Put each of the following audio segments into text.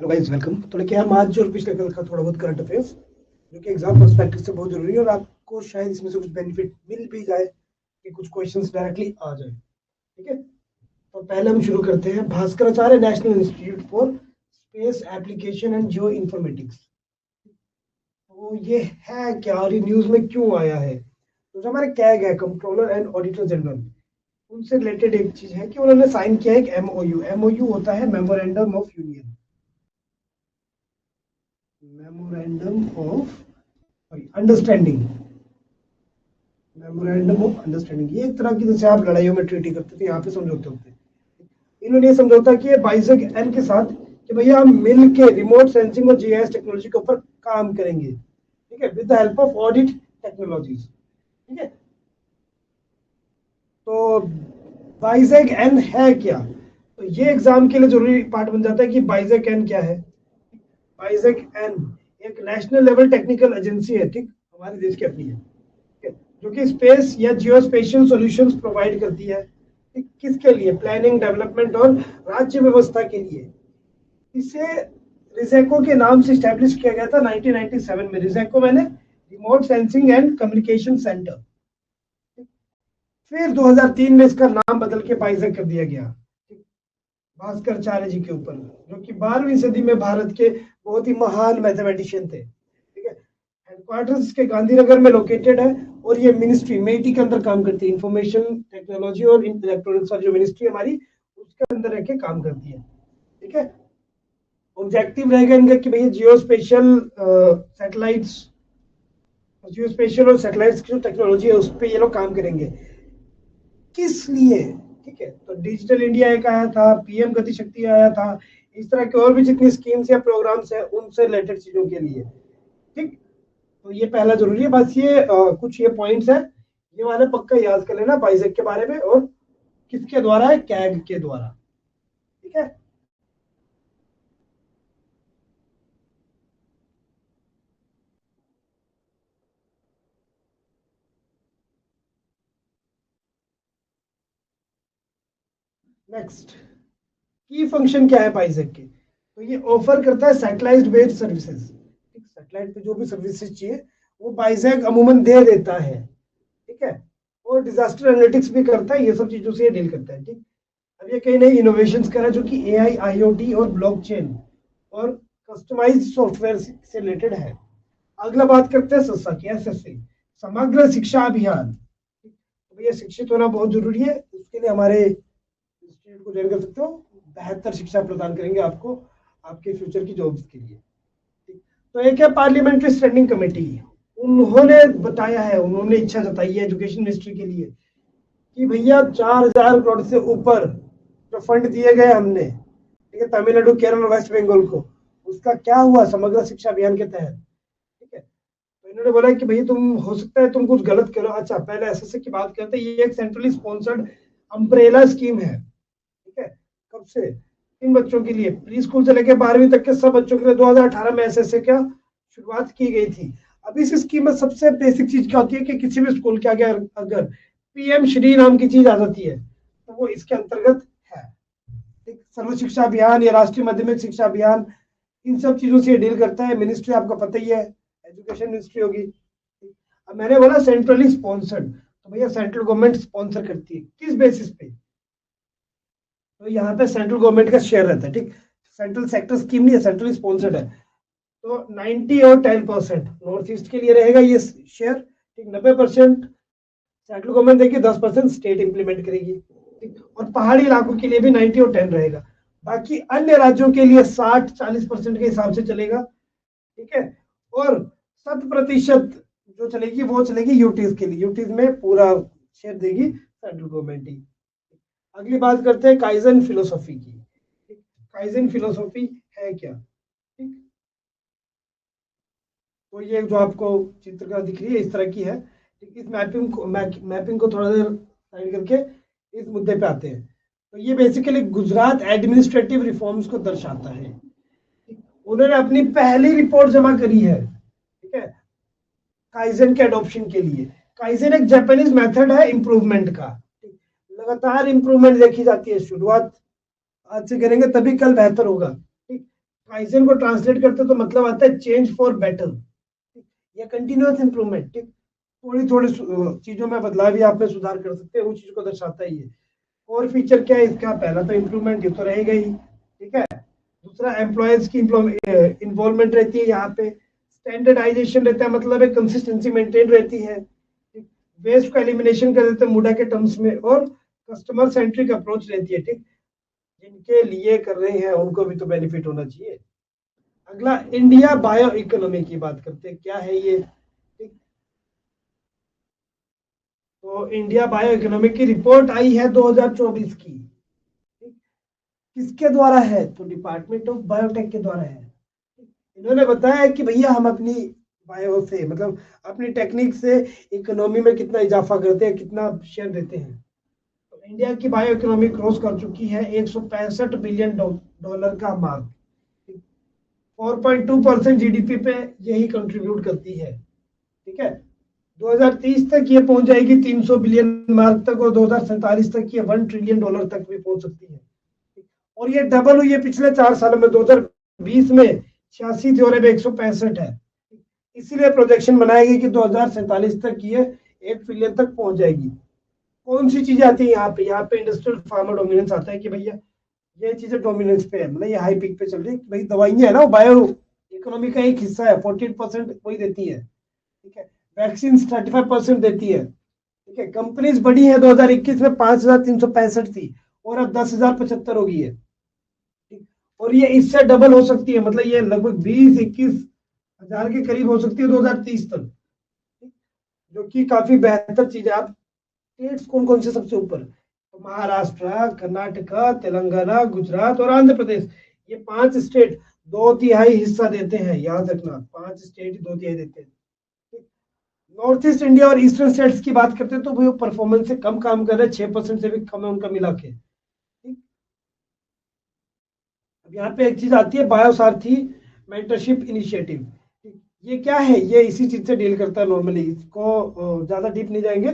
Hello guys, welcome. तो लेके हम आज जो पिछले कल का थोड़ा बहुत करंट अफेयर्स जो कि एग्जाम पर्सपेक्टिव से बहुत जरूरी है और आपको शायद इसमें से कुछ बेनिफिट मिल भी जाए कि कुछ क्वेश्चंस डायरेक्टली आ जाए। ठीक है, तो पहले हम शुरू करते हैं। Bhaskaracharya national institute for space application and geo informatics, तो ये है क्या और ये न्यूज में क्यों आया है? तो जो हमारे कैग है, कंट्रोलर एंड ऑडिटर जनरल, उनसे रिलेटेड एक चीज है कि उन्होंने साइन किया है एक एमओयू। एमओयू होता है memorandum of union, memorandum of understanding, memorandum of understanding. ये एक तरह की, जैसे आप लड़ाइयों में ट्रीटी करते थे, यहाँ पे समझौते होते हैं। इन्होंने ये समझौता किया बाइसेक एन के साथ कि भैया हम मिल के रिमोट सेंसिंग और जीआईएस टेक्नोलॉजी के ऊपर काम करेंगे। ठीक है, with the help of audit technologies. ठीक है, तो बाइसेक एन है क्या? तो ये एग्जाम के लिए जरूरी पार्ट बन जाता है कि बाइसेक एन क्या है। बाइसेक एन एक नेशनल लेवल टेक्निकल एजेंसी है, ठीक, हमारे देश की अपनी है, जो कि स्पेस या जियो स्पेशल सॉल्यूशंस प्रोवाइड करती है। किसके लिए? प्लानिंग, डेवलपमेंट और राज्य व्यवस्था के लिए। इसे रिसेको के नाम से स्टैब्लिश किया गया था 1997 में। रिसेको मैंने remote sensing and communication centre. फिर 2003 में इसका नाम बदल के बाइसेक कर दिया गया, भास्कराचार्य जी के ऊपर, जो कि 12वीं सदी में भारत के बहुत ही महान मैथमेटिशियन थे। ठीक है, हेडक्वार्टर्स इसके गांधीनगर में लोकेटेड है और ये मिनिस्ट्री मेटी के अंदर काम करती है। इंफॉर्मेशन टेक्नोलॉजी और इलेक्ट्रॉनिक्स जो मिनिस्ट्री हमारी, उसके अंदर रह के काम करती है। ठीक है, ऑब्जेक्टिव रहेगा इनका कि भैया जियो स्पेशल सैटेलाइट्स, जियो स्पेशल और सैटेलाइट्स की जो टेक्नोलॉजी है उस पर ये लोग काम करेंगे। किस लिए? ठीक है, तो डिजिटल इंडिया एक आया था, पीएम गति शक्ति आया था, इस तरह के और भी जितनी स्कीम्स या प्रोग्राम्स है उनसे रिलेटेड चीजों के लिए। ठीक, तो ये पहला जरूरी है। बस ये कुछ ये पॉइंट्स है, ये वाले पक्का याद कर लेना बाइसेक के बारे में, और किसके द्वारा है? कैग के द्वारा। ठीक है, नेक्स्ट, की फंक्शन क्या है बाइसेक के? तो ये ऑफर करता है सैटेलाइट बेस्ड सर्विसेज। ठीक, सैटेलाइट पे जो भी सर्विसेज चाहिए वो बाइसेक अमूमन दे देता है। ठीक है, और डिजास्टर एनालिटिक्स भी करता है, ये सब चीजों से ये डील करता है। ठीक, अब ये कई नई इनोवेशंस कर रहा है जो कि एआई, आईओटी और ब्लॉकचेन और कस्टमाइज्ड सॉफ्टवेयर से रिलेटेड है। अगला बात करते हैं सस्सा की, एसएससी, समग्र शिक्षा अभियान। तो भैया शिक्षित होना बहुत जरूरी है, उसके लिए हमारे इंस्टीट्यूट को ज्वाइन कर सकते हो। बेहतर शिक्षा प्रदान करेंगे आपको आपके फ्यूचर की जॉब्स के लिए। तो एक है पार्लियामेंट्री स्टैंडिंग कमेटी। उन्होंने बताया है, उन्होंने इच्छा जताई है एजुकेशन मिनिस्ट्री के लिए कि भैया 4,000 करोड़ से ऊपर जो फंड दिए गए हमने, ठीक है, तमिलनाडु, केरल और वेस्ट बंगाल को, उसका क्या हुआ समग्र शिक्षा अभियान के तहत? ठीक है, तो इन्होंने बोला कि भाई तुम, हो सकता है तुम कुछ गलत करो। अच्छा, पहले एसएससी की बात करते हैं। ये एक सेंट्रली स्पॉन्सर्ड अम्ब्रेला स्कीम है। ठीक है, कब से? इन बच्चों के लिए, प्री स्कूल से लेकर 12वीं तक के सब बच्चों के लिए 2018 में एसएससी क्या शुरुआत की गई थी। अब इस स्कीम में सबसे बेसिक चीज क्या होती है कि किसी भी स्कूल के आगे अगर पीएम श्री नाम की चीज आ जाती है तो वो इसके अंतर्गत है। सर्व शिक्षा अभियान या राष्ट्रीय माध्यमिक शिक्षा अभियान, इन सब चीजों से डील करता है। मिनिस्ट्री आपका पता ही है, एजुकेशन मिनिस्ट्री होगी। अब मैंने बोला सेंट्रली स्पॉन्सर्ड, तो भैया सेंट्रल गवर्नमेंट स्पॉन्सर करती है। किस बेसिस पे? तो यहाँ पे सेंट्रल गवर्नमेंट का शेयर रहता है। ठीक, सेंट्रल सेक्टर स्कीम नहीं है, सेंट्रली स्पॉन्सर्ड है। तो 90 और 10% नॉर्थ ईस्ट के लिए रहेगा ये शेयर। ठीक, 90% सेंट्रल गवर्नमेंट देगी, 10% स्टेट इंप्लीमेंट करेगी। ठीक, और पहाड़ी इलाकों के लिए भी 90 और 10 रहेगा। बाकी अन्य राज्यों के लिए 60-40% के हिसाब से चलेगा। ठीक है, और 7% जो चलेगी वो चलेगी यूटीज के लिए। यूटीज में पूरा शेयर देगी सेंट्रल गवर्नमेंट ही। अगली बात करते हैं काइजन फिलोसॉफी की। काइजन फिलोसॉफी है क्या? ठीक, तो ये जो आपको चित्र का दिख रही है इस तरह की है। इस मैपिंग को थोड़ा देर साइड करके इस मुद्दे पे आते हैं। तो ये बेसिकली गुजरात एडमिनिस्ट्रेटिव रिफॉर्म्स को दर्शाता है। उन्होंने अपनी पहली रिपोर्ट जमा करी है, ठीक है, काइजन के अडॉप्शन के लिए। काइजन एक जापानीज मेथड है इंप्रूवमेंट का। लगातार इंप्रूवमेंट देखी जाती है। शुरुआत आज से करेंगे तभी कल बेहतर होगा। ठीक, काइजन को ट्रांसलेट करते तो मतलब आता है चेंज फॉर बेटर या कंटिन्यूअस इंप्रूवमेंट। ठीक, थोड़ी थोड़ी चीजों में बदलाव भी आप में सुधार कर सकते हैं, उस चीज को दर्शाता ही है। और फीचर क्या है इसका, पहला तो इंप्रूवमेंट, ये तो रहेगा ही, ठीक है। दूसरा एम्प्लॉयज की इन्वॉल्वमेंट रहती है यहाँ पे, स्टैंडर्डाइजेशन रहता है, मतलब एक कंसिस्टेंसी मेंटेन रहती है, वेस्ट का एलिमिनेशन कर देते हैं मुडा के टर्म्स में, और कस्टमर सेंट्रिक अप्रोच रहती है। ठीक, जिनके लिए कर रहे हैं उनको भी तो बेनिफिट होना चाहिए। अगला इंडिया बायो इकोनॉमी की बात करते हैं, क्या है ये। ठीक, तो इंडिया बायो इकोनॉमी की रिपोर्ट आई है 2024 की। ठीक, किसके द्वारा है, तो डिपार्टमेंट ऑफ बायोटेक के द्वारा है। इन्होंने बताया कि भैया हम अपनी बायो से, मतलब अपनी टेक्निक से इकोनॉमी में कितना इजाफा करते हैं, कितना शेयर देते हैं। तो इंडिया की बायो इकोनॉमी क्रॉस कर चुकी है 165 बिलियन डॉलर का मार्क। 4.2% जीडीपी पे यही कंट्रीब्यूट करती है। ठीक है, 2030 तक ये पहुंच जाएगी 300 बिलियन मार्क तक, और 2047 तक ये 1 ट्रिलियन डॉलर तक भी पहुंच सकती है। और ये डबल हुई है पिछले 4 सालों में, 2020 में 86 थी और अब 165 है। इसीलिए प्रोजेक्शन बनाई गई कि 2047 तक ये 1 ट्रिलियन तक पहुंच जाएगी। कौन सी चीजें आती है यहाँ पे, यहाँ पे इंडस्ट्रियल फार्मा डोमिनेंस आता है कि भैया ये चीजें डोमिनेंस पे है, मतलब ये हाई पीक पे चल रही है। भाई दवाइयां है ना, वो बायो इकोनॉमी का एक हिस्सा है, 14% वही देती है। ठीक है, वैक्सीन 35% देती है। ठीक है, कंपनीज बड़ी है, 2021 में 5,365 थी और अब 10,075 हो गई है। ठीक, और ये इससे डबल हो सकती है, मतलब ये लगभग 20-21 हजार के करीब हो सकती है 2030 तक। ठीक, जो कि काफी बेहतर चीज है। आप स्टेट्स कौन कौन से सबसे ऊपर, तो महाराष्ट्र, कर्नाटका, तेलंगाना, गुजरात और आंध्र प्रदेश, ये 5 स्टेट 2/3 हिस्सा देते हैं। याद रखना, 5 स्टेट 2/3 देते हैं। नॉर्थ ईस्ट इंडिया और ईस्टर्न स्टेट्स की बात करते हैं तो वो परफॉर्मेंस से कम काम कर रहे हैं, 6% से भी कम है उनका मिला के। ठीक, अब यहाँ पे एक चीज आती है बायोसारथी मेंटरशिप इनिशिएटिव। ये क्या है, ये इसी चीज से डील करता है नॉर्मली, इसको ज्यादा डीप नहीं जाएंगे,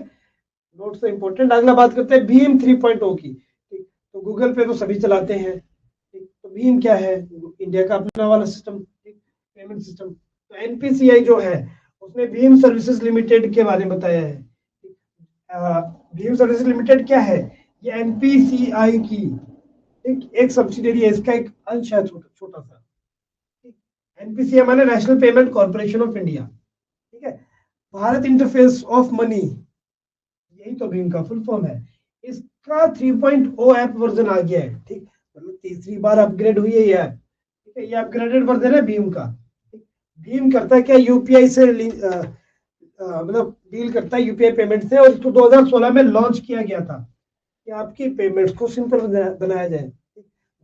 नोट से इंपॉर्टेंट। अगला बात करते हैं भीम 3.0 की। ठीक, तो गूगल पे तो सभी चलाते हैं। ठीक, तो भीम क्या है, इंडिया का अपना वाला सिस्टम, पेमेंट सिस्टम। तो एनपीसीआई जो है उसने भीम सर्विसेज लिमिटेड के बारे में बताया है। भीम सर्विसेज लिमिटेड क्या है, ये एनपीसीआई की एक सब्सिडियरी है, इसका एक अंश है, छोटा छोटा सा। एनपीसीआई माने national payment corporation of India. ठीक है, भारत इंटरफेस ऑफ मनी, यही तो भीम का फुल फॉर्म है। इसका 3.0 ऐप वर्जन आ गया है। ठीक, मतलब तीसरी बार अपग्रेड हुई है ये ऐप। ठीक है, ये अपग्रेडेड वर्जन है भीम का। भीम करता है क्या, यूपीआई से मतलब डील करता है यूपीआई पेमेंट से, और इसको 2016 में लॉन्च किया गया था कि आपकी पेमेंट्स को सिंपल बनाया जाए।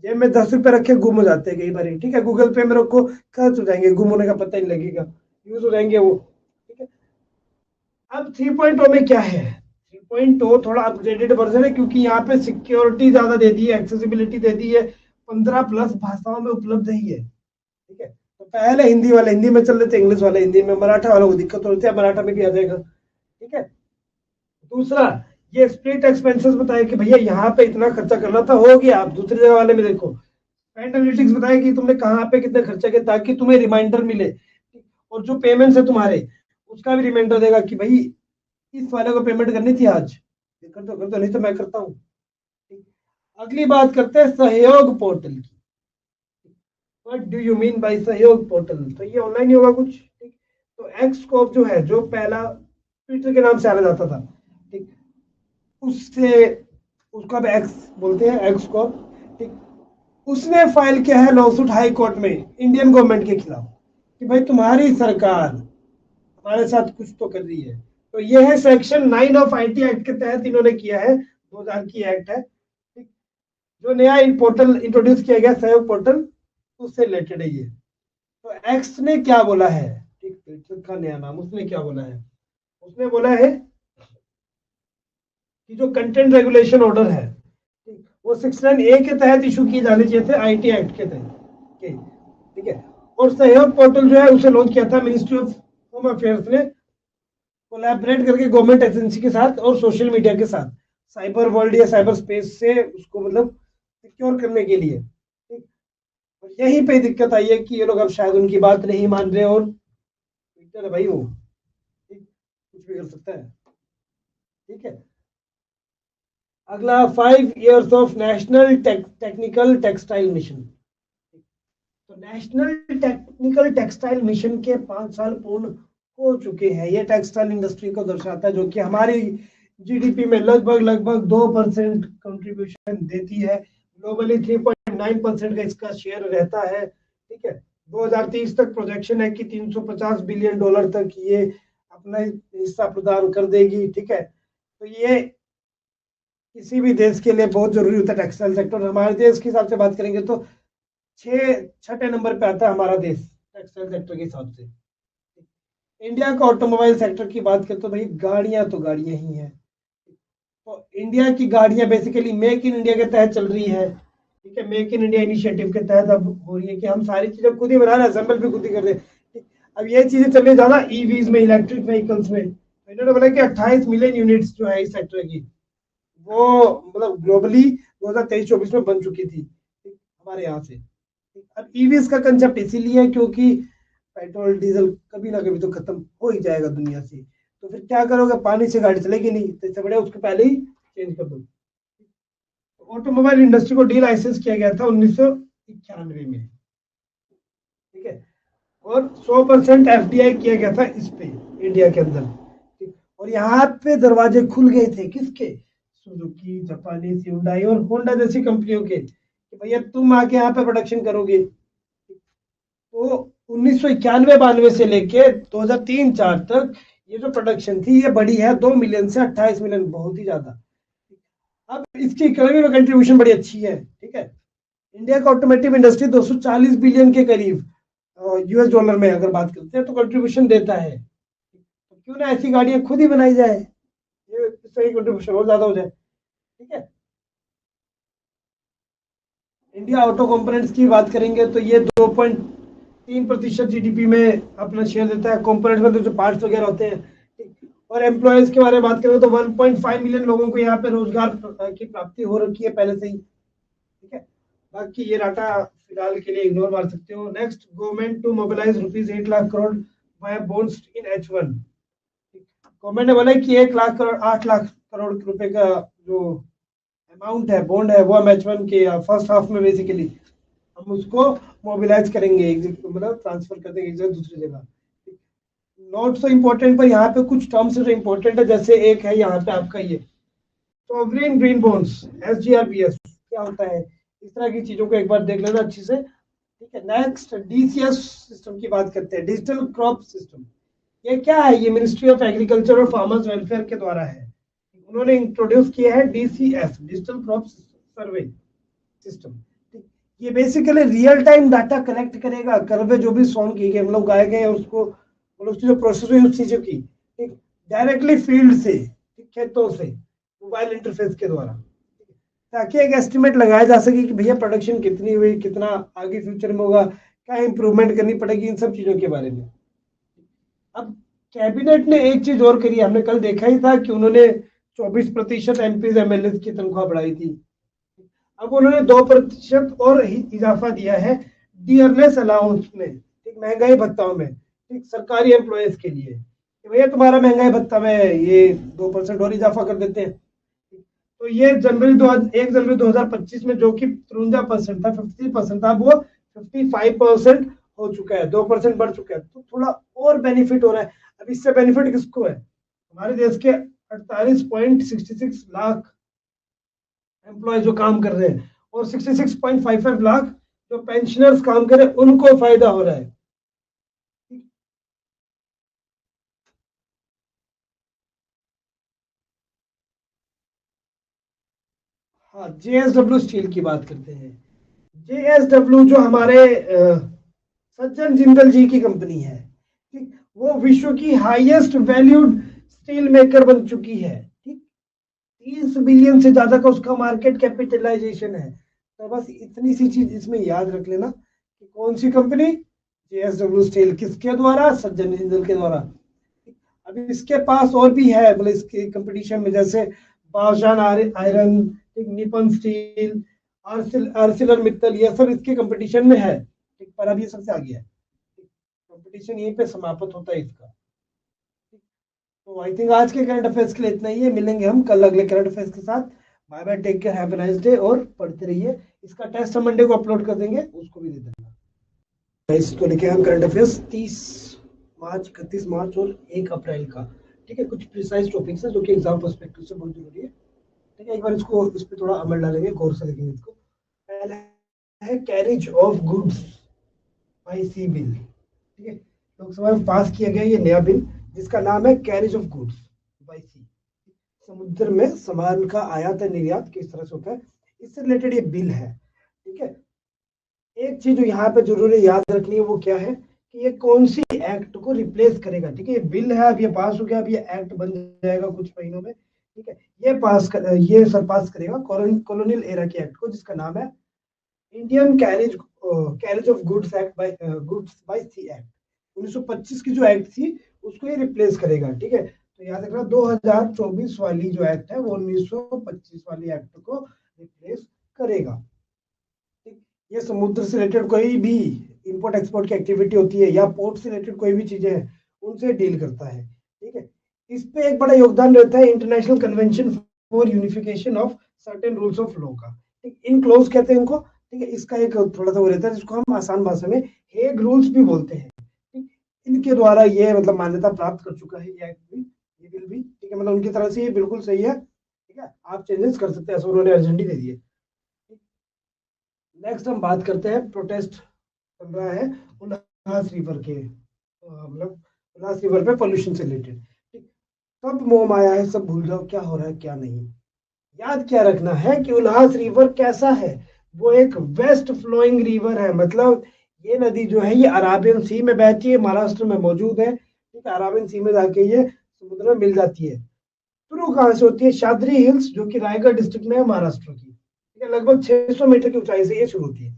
जेब में 10 रुपए रखे गुम हो जाते हैं कई बार। ठीक है, गूगल पे में रखो खर्च हो जाएंगे, गुम होने का पता ही नहीं लगेगा, यूज हो जाएंगे वो। ठीक है, अब 3.0 में क्या है, 3.0 थोड़ा अपग्रेडेड वर्जन है, क्योंकि यहाँ पे सिक्योरिटी ज्यादा दे दी है, एक्सेसिबिलिटी दे दी है, 15+ भाषाओं में उपलब्ध ही है। ठीक है, तो पहले हिंदी वाले हिंदी में चल रहे थे, इंग्लिश वाले हिंदी में, मराठा वालों को दिक्कत होती है, मराठा में भी आ जाएगा। ठीक है, दूसरा ये स्प्लिट एक्सपेंसेस बताया कि भैया यहाँ पे इतना खर्चा करना था, हो गया, आप दूसरी जगह वाले में देखो। स्पेंड एनालिटिक्स बताया कि तुमने कहाँ पे कितना खर्चा किया, ताकि तुम्हें रिमाइंडर मिले, और जो पेमेंट्स है तुम्हारे उसका भी रिमाइंडर देगा कि भाई इस वाले को पेमेंट करनी थी आज, कर दो नहीं तो मैं करता हूँ। अगली बात करते हैं सहयोग पोर्टल की। What do you mean by सहयोग पोर्टल, तो ये ऑनलाइन ही होगा कुछ। ठीक, तो एक्सकोप जो है, जो पहला ट्विटर के नाम से जाना जाता था, ठीक, उससे उसको अब एक्स बोलते हैं, एक्सकोप। ठीक, उसने फाइल किया है लॉसूट हाई कोर्ट में इंडियन गवर्नमेंट के खिलाफ कि भाई तुम्हारी सरकार हमारे साथ कुछ तो कर रही है। तो ये है सेक्शन 9 ऑफ आईटी एक्ट के तहत इन्होंने किया है, 2000 की एक्ट है। ठीक, जो नया पोर्टल इंट्रोड्यूस किया गया सहयोग पोर्टल, उससे रिलेटेड है ये। तो एक्स ने क्या बोला है, ठीक, ट्विटर का नया नाम, उसने क्या बोला है, उसने बोला है कि जो कंटेंट रेगुलेशन ऑर्डर है, ठीक, वो 69A के तहत इशू किए जाने चाहिए थे, आईटी एक्ट के तहत। ठीक है, और सहयोग पोर्टल जो है उसे लॉन्च किया था मिनिस्ट्री ऑफ होम अफेयर्स ने, कोलैबोरेट करके गवर्नमेंट एजेंसी के साथ और सोशल मीडिया के साथ, साइबर वर्ल्ड या साइबर स्पेस से उसको मतलब सिक्योर करने के लिए। ठीक, और यहीं पे दिक्कत आई है कि ये लोग अब शायद उनकी बात नहीं मान रहे, और ट्विटर है भाई वो, कुछ भी कर सकता है। ठीक है, अगला 5 years of national technical textile mission. तो नेशनल टेक्निकल टेक्सटाइल मिशन के 5 साल पूर्ण हो चुके हैं। ये टेक्सटाइल इंडस्ट्री को दर्शाता है, जो कि हमारी जीडीपी में लगभग लगभग 2% कंट्रीब्यूशन देती है। ग्लोबली 3.9% का इसका शेयर रहता है। ठीक है, 2030 तक प्रोजेक्शन है कि $350 बिलियन तक ये अपना हिस्सा प्रदान कर देगी। ठीक है, तो ये किसी भी देश के लिए बहुत जरूरी होता है टेक्सटाइल सेक्टर। हमारे देश के हिसाब से बात करेंगे तो छठे नंबर पे आता है हमारा देश टेक्सटाइल सेक्टर के हिसाब से। इंडिया का ऑटोमोबाइल सेक्टर की बात करें तो भाई गाड़ियां तो गाड़ियां ही हैं। तो इंडिया की गाड़ियां बेसिकली मेक इन इंडिया के तहत चल रही है। ठीक है, मेक इन इंडिया इनिशिएटिव के तहत अब हो रही है कि हम सारी चीजें खुद ही बना रहे हैं, असेंबल भी खुद ही कर रहे हैं। अब ये चीजें चलने ज्यादा ईवीज में, इलेक्ट्रिक व्हीकल्स में। तो इन्होंने बोला कि 28 मिलियन यूनिट्स जो है इस सेक्टर की, वो मतलब ग्लोबली 2023-24 में बन चुकी थी हमारे यहाँ से। अब ईवीज का कंसेप्ट इसीलिए है क्योंकि पेट्रोल डीजल कभी ना कभी तो खत्म हो ही जाएगा दुनिया से। तो फिर क्या करोगे, पानी से गाड़ी चलेगी नहीं, तो इससे बढ़िया उसके पहले ही चेंज कर दो। ऑटोमोबाइल इंडस्ट्री को डी लाइसेंस किया गया था 1991 में। ठीक है, और 100% एफडीआई किया गया था इस पे इंडिया के अंदर। ठीक, और यहाँ पे दरवाजे खुल गए थे किसके, सुजुकी, जापानीज, hyundai और होंडा जैसी कंपनियों के, कि भैया तुम आके यहाँ पे प्रोडक्शन करोगे। तो 1991-92 से लेके 2003-4 तक ये जो प्रोडक्शन थी ये बढ़ी है 2 मिलियन से 28 मिलियन, बहुत ही ज्यादा। अब इसकी इकोनॉमी में कंट्रीब्यूशन बड़ी अच्छी है। ठीक है, इंडिया का ऑटोमेटिव इंडस्ट्री 240 बिलियन के करीब यूएस डॉलर में अगर बात करते हैं तो कंट्रीब्यूशन देता है। तो क्यों ना ऐसी गाड़ियां खुद ही बनाई जाए, ये सही कंट्रीब्यूशन और ज्यादा हो जाए। ठीक है, इंडिया ऑटो कंपोनेंट्स की बात करेंगे तो ये 2.3% जीडीपी में अपना शेयर देता है। कंपोनेंट्स में तो जो पार्ट्स वगैरह होते हैं। और एम्प्लॉयज के बारे में बात करें तो 1.5 मिलियन लोगों को यहाँ पे रोजगार की प्राप्ति हो रखी है पहले से ही। ठीक है, बाकी ये डाटा फिलहाल के लिए इग्नोर मार सकते हो। Next, government to mobilise ₹8 lakh crore by bonds in H1। Government ने बोला कि 1 लाख करोड़ 8 लाख करोड़ रुपए का जो अमाउंट है, बॉन्ड है, वो हम H1 के फर्स्ट हाफ में बेसिकली हम उसको मोबिलाइज करेंगे, मतलब ट्रांसफर कर देंगे एक जगह दूसरी जगह। नॉट सो इम्पोर्टेंट, पर यहाँ पे कुछ टर्म्स जो इम्पोर्टेंट है, जैसे एक है यहाँ पे आपका ये सॉवरेन ग्रीन बॉन्ड्स, SGRBS क्या होता है, इस तरह की चीजों को एक बार देख लेना अच्छे से। ठीक है, नेक्स्ट DCS सिस्टम की बात करते हैं, डिजिटल क्रॉप सिस्टम। ये क्या है, ये मिनिस्ट्री ऑफ एग्रीकल्चर और फार्मर्स वेलफेयर के द्वारा है। उन्होंने इंट्रोड्यूस किया है DCS, digital crop survey system. ये basically real time data collect करेगा, कर्वे जो भी सॉन्ग किए गए, मतलब गाए गए, उसको मतलब उसकी जो प्रोसेस हुई उस चीजों की, डायरेक्टली फील्ड से, खेतों से, मोबाइल इंटरफेस के द्वारा, ताकि एक एस्टिमेट लगाया जा सके कि भैया प्रोडक्शन कितनी हुई, कितना आगे फ्यूचर में होगा, क्या इंप्रूवमेंट करनी पड़ेगी, इन सब चीजों के बारे में। अब कैबिनेट ने एक चीज और करी, हमने कल देखा ही था कि उन्होंने 24% एमपीज एमएलए की तनख्वाह बढ़ाई थी। अब उन्होंने 2% और इजाफा दिया है डियरनेस अलाउंस में, ठीक, महंगाई भत्ताओं में, ठीक, सरकारी एम्प्लॉयज के लिए, कि भैया तुम्हारा महंगाई भत्ता में ये 2% और इजाफा कर देते हैं। तो ये 1 जनवरी 2025 में जो कि 53% था, 53% था, अब वो 55% हो चुका है, 2% बढ़ चुका है, तो थोड़ा और बेनिफिट हो रहा है। अब इससे बेनिफिट किसको है, हमारे देश के 48.66 लाख एम्प्लॉय जो काम कर रहे हैं, और 66.55 लाख जो पेंशनर्स काम कर रहे हैं, उनको फायदा हो रहा है। हाँ, JSW स्टील की बात करते हैं। JSW जो हमारे सज्जन जिंदल जी की कंपनी है, ठीक, वो विश्व की हाईएस्ट वैल्यूड स्टील मेकर बन चुकी है। ठीक, 30 बिलियन से ज्यादा का उसका मार्केट कैपिटलाइजेशन है। तो बस इतनी सी चीज इसमें याद रख लेना कि कौन सी कंपनी, JSW स्टील, किसके द्वारा, सज्जन जिंदल के द्वारा। अब इसके पास और भी है, मतलब इसके कंपटीशन में, जैसे बावजान आयरन, निपन स्टील, आर्सिलर मित्तल, ये सब इसके कंपटीशन में है, ठीक, पर अब ये सबसे आगे है, कंपटीशन यहीं पे समाप्त होता है इसका। तो आई थिंक आज के करंट अफेयर्स के लिए इतना ही है, मिलेंगे हम कल अगले करंट अफेयर्स के साथ। Bye bye, take care, have a nice day, और पढ़ते रहिए। इसका टेस्ट हम मंडे को अपलोड कर देंगे, उसको भी दे देना। इसको लेके हम करंट अफेयर्स 30 मार्च, 31 मार्च और 1 अप्रैल का, ठीक है, कुछ प्रिसाइज टॉपिक्स है जो कि एग्जाम पर्सपेक्टिव से बहुत जरूरी है, ठीक है। एक बार इसको इस पर थोड़ा अमल डालेंगे, गौर से देखेंगे इसको। पहला है carriage of goods by sea bill, ठीक है, लोकसभा में पास किया गया ये नया बिल जिसका नाम है कैरेज ऑफ गुड्स बाय सी। समुद्र में सामान का आयात या निर्यात किस तरह से होता है, इससे रिलेटेड ये बिल है, ठीक है। एक चीज जो यहाँ पे जरूरी याद रखनी है वो क्या है कि ये कौन सी एक्ट को रिप्लेस करेगा, ठीक है। ये बिल है, अब ये पास हो गया, अब ये एक्ट बन जाएगा कुछ महीनों में, ठीक है। ये सरपास करेगा कॉलोनियल एरा के एक्ट को जिसका नाम है Indian carriage of goods act by C act. 1925 की जो एक्ट थी उसको ये रिप्लेस करेगा, ठीक है। तो याद रखना 2024 वाली जो एक्ट है वो 1925 वाली एक्ट को रिप्लेस करेगा, ठीक। ये समुद्र से रिलेटेड कोई भी इंपोर्ट एक्सपोर्ट की एक्टिविटी होती है या पोर्ट से रिलेटेड कोई भी चीजें हैं उनसे डील करता है, ठीक है। इस पे एक बड़ा योगदान रहता है international convention for unification of certain rules of law का, ठीक। इन क्लोज कहते हैं इनको, ठीक है। इसका एक थोड़ा सा वो रहता है जिसको हम आसान भाषा में हेग रूल्स भी बोलते हैं, ठीक। इनके द्वारा ये मतलब मान्यता प्राप्त कर चुका है ये एक्ट भी, ये बिल भी, ठीक है। मतलब उनकी तरह से ये बिल्कुल सही है, ठीक है। आप चेंजेस कर सकते हैं, ऐसा उन्होंने अर्जेंटी दे दी है। नेक्स्ट हम बात करते हैं, प्रोटेस्ट चल रहा है उल्लास रिवर के, मतलब उल्लास रिवर पे पोल्यूशन से रिलेटेड, ठीक। कब मोम आया है सब भूल जाओ, क्या हो रहा है क्या नहीं। याद क्या रखना है कि उल्लास रिवर कैसा है, वो एक वेस्ट फ्लोइंग रिवर है, मतलब ये नदी जो है ये अराबियन सी में बहती है, महाराष्ट्र में मौजूद है, ठीक है। अराबियन सी में जाके ये समुद्र में मिल जाती है। शुरू कहाँ से होती है, शाद्री हिल्स जो कि रायगढ़ डिस्ट्रिक्ट में है महाराष्ट्र की, ठीक है। लगभग 600 मीटर की ऊंचाई से ये शुरू होती है।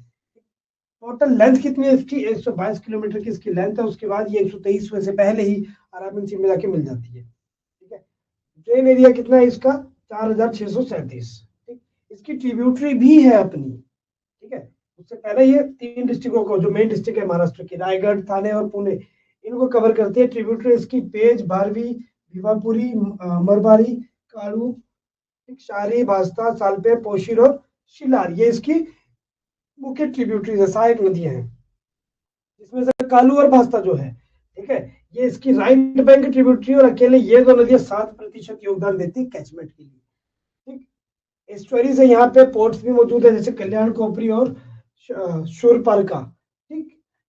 टोटल लेंथ कितनी है इसकी, 122 किलोमीटर की इसकी लेंथ है। उसके बाद ये 123 में से पहले ही अराबियन सी में जाके मिल जाती है, ठीक है। ड्रेन एरिया कितना है इसका, 4637, ठीक। इसकी ट्रिब्यूटरी भी है अपनी, ठीक है। उससे पहले ये 3 डिस्ट्रिक्टों को, जो मेन डिस्ट्रिक्ट है महाराष्ट्र की, रायगढ़, थाने और पुणे, इनको कवर करती है। ट्रिब्यूटरी इसकी पेज, बारवी, भिवापुरी, मरबारी, काड़ू, शारी, भास्ता, सालपे, पोशीर और शिलार, ये इसकी मुख्य ट्रिब्यूटरीज है, सहायक नदियां हैं। इसमें से कालू और भास्ता जो है, ठीक है, ये इसकी राइट बैंक ट्रिब्यूटरी, और अकेले ये दो नदियां 7% योगदान देती है कैचमेंट के लिए, ठीक। एस्टुअरीज है, यहाँ पे पोर्ट्स भी मौजूद है जैसे कल्याण, कोपरी और शूरपारका, ठीक।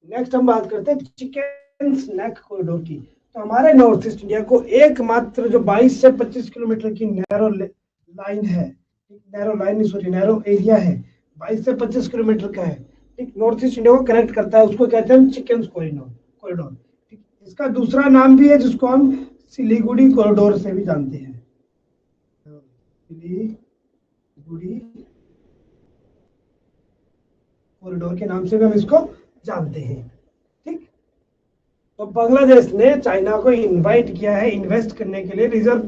नेक्स्ट हम बात करते हैं चिकन स्नैक कॉरिडोर की। तो हमारे नॉर्थ ईस्ट इंडिया को एकमात्र जो 22 से 25 किलोमीटर की नैरो लाइन है, narrow line sorry narrow area है, 22 से 25 किलोमीटर का है, ठीक। नॉर्थ ईस्ट इंडिया को कनेक्ट करता है, उसको कहते हैं चिकन कॉरिडोर, ठीक। इसका दूसरा नाम भी है जिसको हम सिलीगुड़ी कॉरिडोर से भी जानते हैं, सिलीगुड़ी कॉरिडोर के नाम से भी हम इसको जानते हैं, ठीक। तो बांग्लादेश ने चाइना को इनवाइट किया है इन्वेस्ट करने के लिए रिवर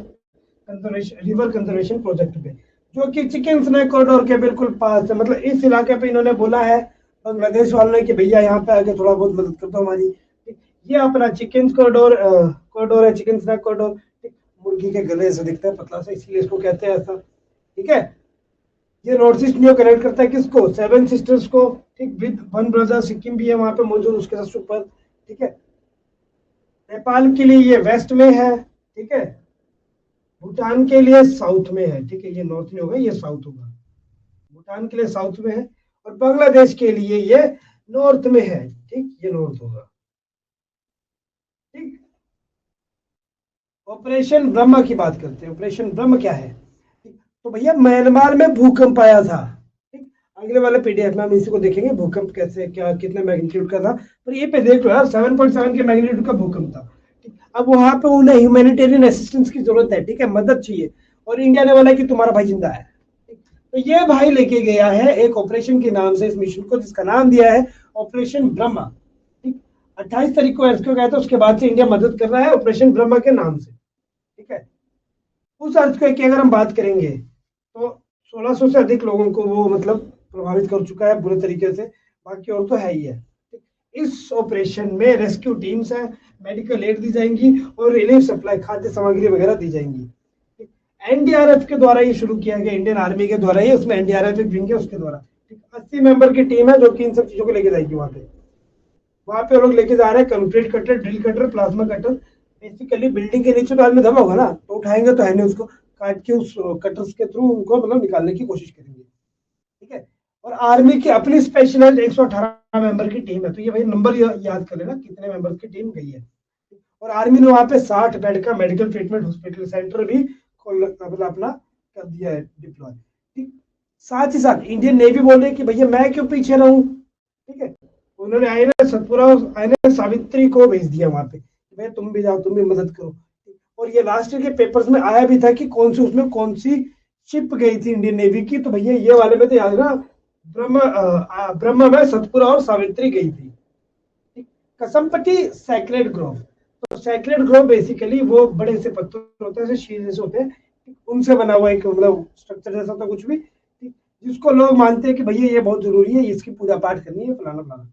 कंजर्वेशन प्रोजेक्ट पे, जो कि चिकन स्नैक कॉरिडोर के बिल्कुल पास है। मतलब इस इलाके पे इन्होंने बोला है बांग्लादेश वालों ने कि भैया यहाँ पे आके थोड़ा बहुत मदद कर दो हमारी, ये अपना चिकन कॉरिडोर है, चिकन स्नैक कॉरिडोर, मुर्गी के गले से दिखता है पतला सा, इसलिए इसको कहते हैं ऐसा, ठीक है। ये नॉर्थ ईस्ट इंडिया कनेक्ट करता है किसको, 7 सिस्टर्स को, ठीक। विद वन ब्रदर सिक्किम भी है वहां पे मौजूद उसके साथ ऊपर, ठीक है। नेपाल के लिए ये वेस्ट में है, ठीक है। भूटान के लिए साउथ में है, ठीक है। ये नॉर्थ में होगा, ये साउथ होगा। भूटान के लिए साउथ में है और बांग्लादेश के लिए ये नॉर्थ में है, ठीक। ये नॉर्थ होगा, ठीक। ऑपरेशन ब्रह्मा की बात करते हैं। ऑपरेशन ब्रह्मा क्या है, तो भैया म्यांमार में भूकंप आया था, ठीक। अगले वाले पीडीएफ में हम इसी को देखेंगे, भूकंप कैसे, क्या, कितने मैग्नीट्यूड का था। पर ये पे देख लो यार, 7.7 के मैग्नीट्यूड का भूकंप था, ठीक। अब वहां पे उन्हें ह्यूमैनिटेरियन असिस्टेंस की जरूरत है, ठीक है, मदद चाहिए, और इंडिया ने बोला कि तुम्हारा भाई जिंदा है, ठीक? तो ये भाई लेके गया है एक ऑपरेशन के नाम से इस मिशन को, जिसका नाम दिया है ऑपरेशन ब्रह्मा, ठीक। 28 तारीख को एसक्यू गया था, उसके बाद से इंडिया मदद कर रहा है ऑपरेशन ब्रह्मा के नाम से, ठीक है। उस अर्थ की अगर हम बात करेंगे तो 1600 से अधिक लोगों को वो मतलब प्रभावित कर चुका है बुरे तरीके से, बाकी और तो है ही है। इस ऑपरेशन में रेस्क्यू टीम्स है, मेडिकल एड दी जाएंगी और रिलीफ सप्लाई खाद्य सामग्री वगैरह दी जाएंगी। एनडीआरएफ के द्वारा ये शुरू किया गया, इंडियन आर्मी के द्वारा ही, उसमें एनडीआरएफ विंग है उसके द्वारा। 80 मेंबर की टीम है जो कि इन सब चीजों को लेके जाएगी वहां पे लोग लेके जा रहे हैं concrete cutter, drill cutter, plasma cutter. Basically building के नीचे तो आदमी दबा होगा ना, तो उठाएंगे तो है नहीं, उसको काट के उस कटर्स के थ्रू उनको मतलब निकालने की कोशिश करेंगे। ठीक है। और आर्मी की अपनी स्पेशलाइज्ड 118 मेंबर की टीम है, तो ये भाई नंबर याद कर लेना कितने मेंबर की टीम गई है। और आर्मी ने वहां पे 60 बेड का मेडिकल ट्रीटमेंट हॉस्पिटल सेंटर भी मतलब अपना कर दिया है डिप्लॉय। ठीक। साथ ही साथ इंडियन नेवी बोल रही है कि भैया मैं क्यों पीछे रहूं। ठीक है। उन्होंने आईएनएस सतपुरा और आईएनएस सावित्री को भेज दिया वहां पे, भैया तुम भी जाओ, तुम भी मदद करो। और ये लास्ट ईयर के पेपर्स में आया भी था कि कौन सी उसमें कौन सी शिप गई थी इंडियन नेवी की, तो भैया ये वाले में तो याद ना, ब्रह्म में सतपुरा और सावित्री गई थी। कसमपट्टी सैक्रेड ग्रोव, तो सैक्रेड ग्रोव बेसिकली वो बड़े से पत्थर होते हैं, शील जैसे होते हैं, उनसे बना हुआ एक मतलब स्ट्रक्चर जैसा होता कुछ भी, जिसको लोग मानते हैं कि भैया ये बहुत जरूरी है, इसकी पूजा पाठ करनी है, फलाना फलाना।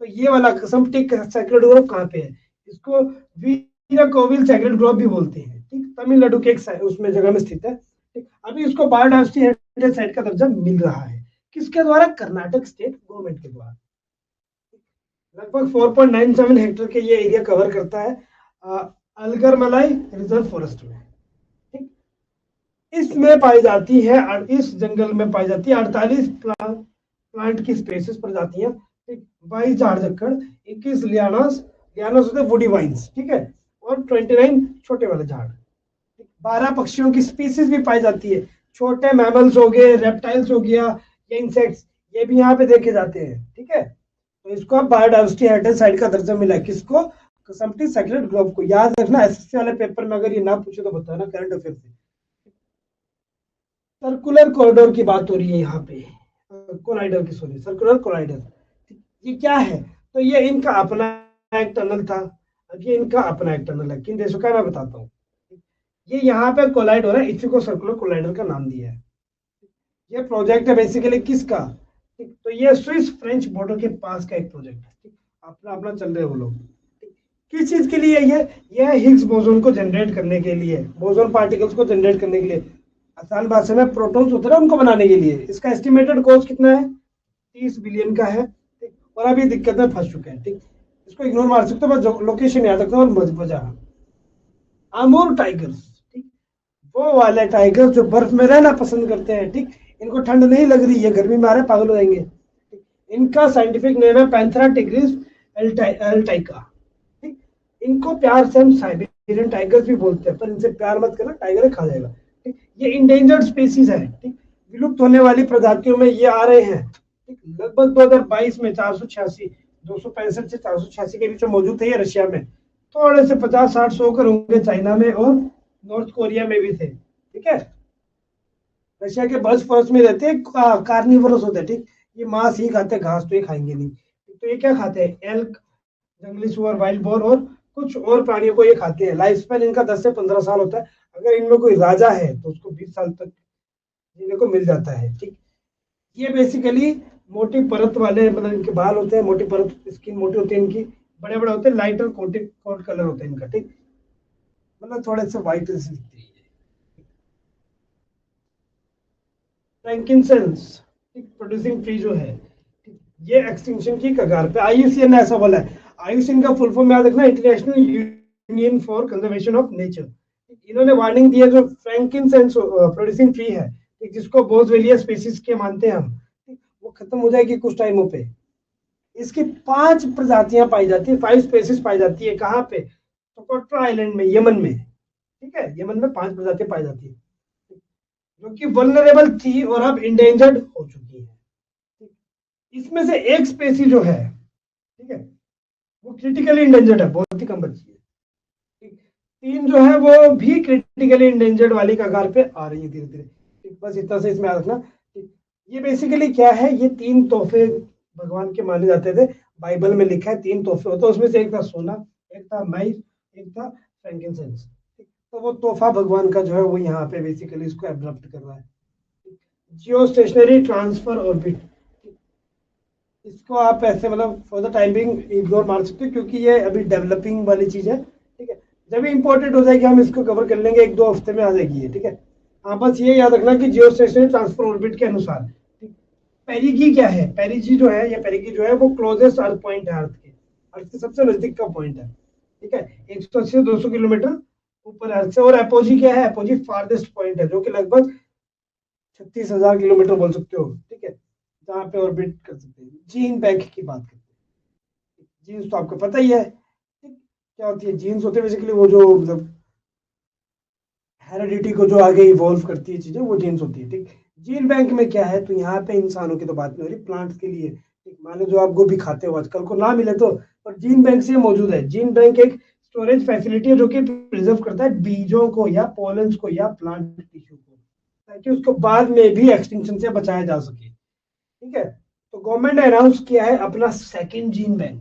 तो ये वाला कसमपट्टी सैक्रेड ग्रोव कहाँ पे है, इसको वीरा कोविल सैक्रेड ग्रोव भी बोलते हैं। ठीक, तमिलनाडु के एक उसमें जगह में स्थित है। ठीक, अभी इसको बायोडायवर्सिटी हेरिटेज साइट का दर्जा मिल रहा है, किसके द्वारा, कर्नाटक स्टेट गवर्नमेंट के द्वारा। लगभग 4.97 हेक्टेयर के ये एरिया कवर करता है अलगरमलाई रिजर्व फॉरेस्ट में। ठीक, इसमें पाई जाती है, इस जंगल में पाई जाती है 48 प्लांट की स्पेसिस प्रजातियां। 22 झाड़ जक्कड़, 21 लियानास, लियानास होते हैं वुडी वाइन्स। ठीक है। और 29 छोटे वाले झाड़। 12 पक्षियों की स्पीसीज भी पाई जाती है, छोटे मैमल्स हो गए, रेप्टाइल्स हो गया, ये इंसेक्ट्स, ये भी यहाँ पे देखे जाते हैं। ठीक है। तो इसको अब बायोडायवर्सिटी हेरिटेज साइट का दर्जा मिला, किसको, कसमपट्टी सैक्रेड ग्रोव को। याद रखना, एसएससी वाले पेपर में अगर ये ना पूछे तो बताना, करंट अफेयर से। सर्कुलर कॉरिडोर की बात हो रही है यहाँ पे, कोलाइडर की, सॉरी, सर्कुलर कोलाइडर। ये क्या है, तो ये इनका अपना एक टनल था, अब ये इनका अपना एक टनल है, किन देशों का मैं बताता हूँ। ये यहाँ पे कोलाइड हो रहा है, इसी को सर्कुलर कोलाइडर का नाम दिया है। ये प्रोजेक्ट है बेसिकली किसका, तो ये स्विस फ्रेंच बॉर्डर के पास का एक प्रोजेक्ट है। अपना अपना चल रहे हैं वो लोग। किस चीज के लिए, ये हिग्स बोसोन को जनरेट करने के लिए, बोसोन पार्टिकल्स को जनरेट करने के लिए, आसान भाषा में प्रोटॉन्स होते हैं उनको बनाने के लिए। इसका एस्टिमेटेड कॉस्ट कितना है, 30 बिलियन का है। और अभी दिक्कत में फंस चुके हैं। ठीक, इसको इग्नोर मार सकते हो, बस लोकेशन याद रखना और वजह। आमूर टाइगर्स, ठीक, वो वाले टाइगर्स जो बर्फ में रहना पसंद करते हैं। ठीक, इनको ठंड नहीं लग रही है, गर्मी में आ रहे पागल हो जाएंगे। इनका साइंटिफिक नेम है पैंथेरा टिग्रिस एल्टाइका। ठीक, इनको प्यार से हम साइबेरियन टाइगर्स भी बोलते हैं, पर इनसे प्यार मत करना, टाइगर खा जाएगा। ठीक, ये इंडेंजर्ड स्पीसीज है। ठीक, विलुप्त होने वाली प्रजातियों में ये आ रहे हैं। ठीक, लगभग 2022 में 486, 265 से 486 के बीच में मौजूद थे ये रशिया में, थोड़े से 50-60 सौ कर होंगे चाइना में और नॉर्थ कोरिया में भी थे। ठीक है। रशिया के बर्च फॉरेस्ट में रहते हैं, कार्निवोरस होते हैं। ठीक, ये मांस ही खाते हैं, घास तो ये खाएंगे नहीं। तो ये क्या खाते हैं, एल्क, जंगली सुअर, वाइल्ड बोर और कुछ और प्राणियों को ये खाते हैं। लाइफ स्पैन इनका 10 से 15 साल होता है। अगर इनमें कोई राजा है तो उसको 20 साल तक जीने को मिल जाता है। ठीक, ये बेसिकली मोटी परत वाले, मतलब इनके बाल होते हैं, मोटी परत, स्किन मोटी होती है इनकी, बड़े बड़े होते हैं, लाइटर कोट कलर होता है इनका। ठीक, मतलब थोड़े से व्हाइट दिखती है। फ्रैंकिंसेंस प्रोड्यूसिंग ट्री जो है, ये एक्सटिंक्शन की कगार पे, आईयूसीएन ने ऐसा बोला है। आईयूसीएन का फुल फॉर्म याद रखना, international union for conservation of nature. इन्होंने वार्निंग दी है, जो फ्रैंकिंसेंस प्रोड्यूसिंग ट्री है, जिसको बोसवेलिया स्पीसीज के मानते हैं हम, वो खत्म हो जाएगी कुछ टाइमों पे। इसकी 5 प्रजातियां पाई जाती है, 5 स्पेसीज पाई जाती है। कहाँ पे, सोकोट्रा आइलैंड में, यमन में। ठीक है, यमन में 5 प्रजातियां पाई जाती है, जो कि वल्नरेबल थी और अब इंडेंजर्ड हो चुकी है। इसमें से एक स्पेसी जो है, ठीक है, वो क्रिटिकली इंडेंजर्ड है, बहुत ही कम बची है। 3 जो है वो भी क्रिटिकली इंडेंजर्ड वाली कगार पे आ रही है धीरे धीरे। बस इतना से इसमें याद रखना। ये बेसिकली क्या है, ये 3 तोहफे भगवान के माने जाते थे, बाइबल में लिखा है 3 तोहफे होते, उसमें से एक था सोना, एक था माइस, एक था फ्रैंकिंसेंस। तो वो तोहफा भगवान का जो है वो यहाँ पे बेसिकली इसको एब्रप्ट कर रहा है। जियो स्टेशनरी ट्रांसफर ऑर्बिट, इसको आप ऐसे मतलब for the time being ignore मार सकते हो क्योंकि ये अभी डेवलपिंग वाली चीज है, ठीक है। जब भी इंपॉर्टेंट हो जाएगी हम इसको कवर कर लेंगे, 1-2 हफ्ते में आ जाएगी ये, ठीक है। हाँ बस ये याद रखना कि जियो स्टेशनरी ट्रांसफर ऑर्बिट के अनुसार, ठीक। पेरिगी क्या है, पेरिजी जो है, या पेरिगी जो है वो क्लोजेस्ट अर्थ पॉइंट है, अर्थ के सबसे नजदीक का पॉइंट है, ठीक है। 180 से 200 किलोमीटर ऊपर अर्थ से। और एपोजी क्या है, एपोजी फारदेस्ट पॉइंट है जो कि लगभग 36,000 किलोमीटर बोल सकते हो, ठीक है, जहाँ पे ऑर्बिट कर सकते हैं। जीन बैंक की बात करते हैं, जीन्स तो आपको पता ही है, ठीक। क्या होती है जीन्स, होते हैं बेसिकली वो जो मतलब हेरिडिटी को जो आगे इवॉल्व करती है चीजें, वो जीन्स होती है, ठीक। जीन बैंक में क्या है, तो यहाँ पे इंसानों की तो बात नहीं हो रही, प्लांट्स के लिए, ठीक। मान लो जो आप गोभी खाते हो आजकल को ना मिले तो, पर जीन बैंक से मौजूद है। जीन बैंक एक स्टोरेज फैसिलिटी है जो कि प्रिजर्व करता है बीजों को या पोलन्स को या प्लांट टिश्यू को, ताकि उसको बाद में भी एक्सटिंक्शन से बचाया जा सके, ठीक है। तो गवर्नमेंट ने अनाउंस किया है अपना second gene bank,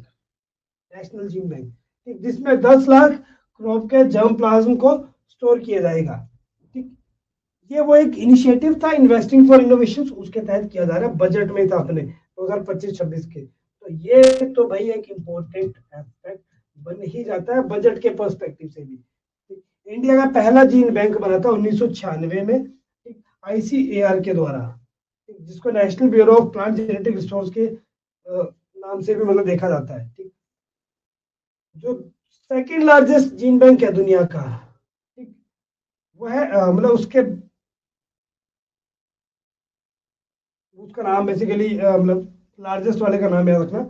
national gene bank, ठीक, जिसमें 10 लाख क्रॉप के जर्म प्लाज्म को स्टोर किया जाएगा, ठीक। ये वो एक इनिशिएटिव था इन्वेस्टिंग फॉर इनोवेशन, उसके तहत किया जा रहा है, बजट में था अपने 2025-26 के। तो ये तो भाई एक इम्पोर्टेंट एस्पेक्ट बन ही जाता है बजट के पर्सपेक्टिव से भी, ठीक। इंडिया का पहला जीन बैंक बना था 1996 में, आईसीएआर के द्वारा, जिसको national bureau of plant genetic resource के नाम से भी मतलब देखा जाता है, ठीक। जो सेकंड लार्जेस्ट जीन बैंक है दुनिया का, ठीक, वो है मतलब उसके, उसका नाम बेसिकली मतलब लार्जेस्ट वाले का नाम याद रखना।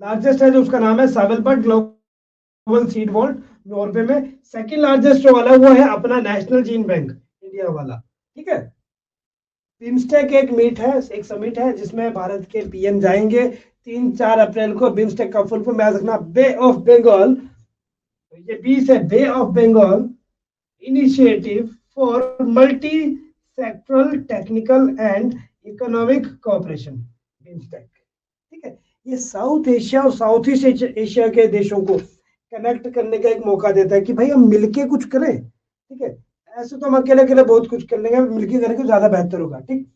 लार्जेस्ट है जो उसका नाम है सावेलबर्ग ग्लोबल सीड वॉल्ट, नॉर्वे में। सेकंड लार्जेस्ट जो वाला वो है अपना नेशनल जीन बैंक इंडिया वाला, ठीक है। बिम्स्टेक एक मीट है, एक समिट है जिसमें भारत के पीएम जाएंगे 3-4 अप्रैल को। बिम्स्टेक का फुल फॉर्म याद रखना, बे ऑफ बंगाल, ये बी से bay of Bengal initiative for multi sectoral technical and economic cooperation, BIMSTEC, ठीक है। ये साउथ एशिया और साउथ ईस्ट एशिया के देशों को कनेक्ट करने का एक मौका देता है कि भाई हम मिलके कुछ करें, ठीक है। ऐसे तो हम अकेले अकेले बहुत कुछ कर लेंगे, मिलके करेंगे तो ज्यादा बेहतर होगा, ठीक।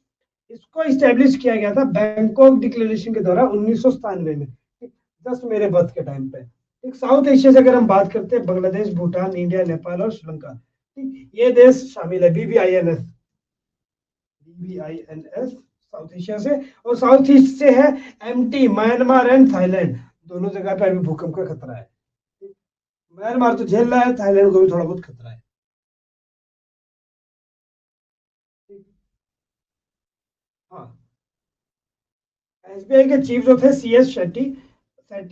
इसको इस्टेब्लिश किया गया था बैंकॉक डिक्लेरेशन के द्वारा 1997 में, ठीक, जस्ट मेरे बर्थ के टाइम पे, ठीक। साउथ एशिया से अगर हम बात करते हैं, बांग्लादेश, भूटान, इंडिया, नेपाल और श्रीलंका, ठीक, ये देश शामिल है। बीबीआईएनएस साउथ एशिया से। और साउथ ईस्ट से है एमटी, म्यांमार एंड थाईलैंड, दोनों जगह पे अभी भूकंप का खतरा है, ठीक। म्यांमार तो झेल रहा है, थाईलैंड को भी थोड़ा बहुत खतरा है, ठीक। हाँ, एसबीआई के चीफ जो थे सी एस शेट्टी,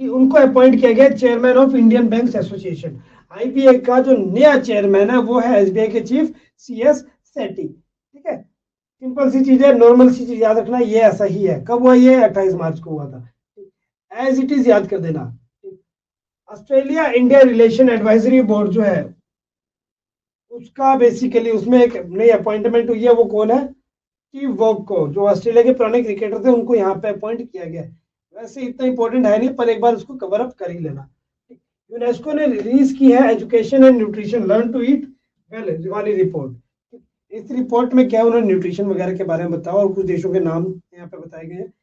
उनको अपॉइंट किया गया chairman of Indian banks association. IBA का जो नया चेयरमैन है वो है एसबीआई के चीफ सी एस शेट्टी, ठीक है। सिंपल सी चीज है, नॉर्मल सी चीज याद रखना, ये ऐसा ही है। कब हुआ ये, 28 मार्च को हुआ था, एज इट इज याद कर देना। Australia India relation advisory board जो है, उसका बेसिकली उसमें एक नई अपॉइंटमेंट हुई है। वो कौन है, स्टीव वॉग को, जो ऑस्ट्रेलिया के पुराने क्रिकेटर थे, उनको यहाँ पे अपॉइंट किया गया है। वैसे इतना इंपॉर्टेंट है नहीं, पर एक बार उसको कवर अप कर ही लेना। यूनेस्को ने रिलीज की है education and nutrition learn to eat well वाली रिपोर्ट। इस रिपोर्ट में क्या उन्होंने न्यूट्रिशन वगैरह के बारे में बताया और कुछ देशों के नाम यहाँ पे बताए गए हैं।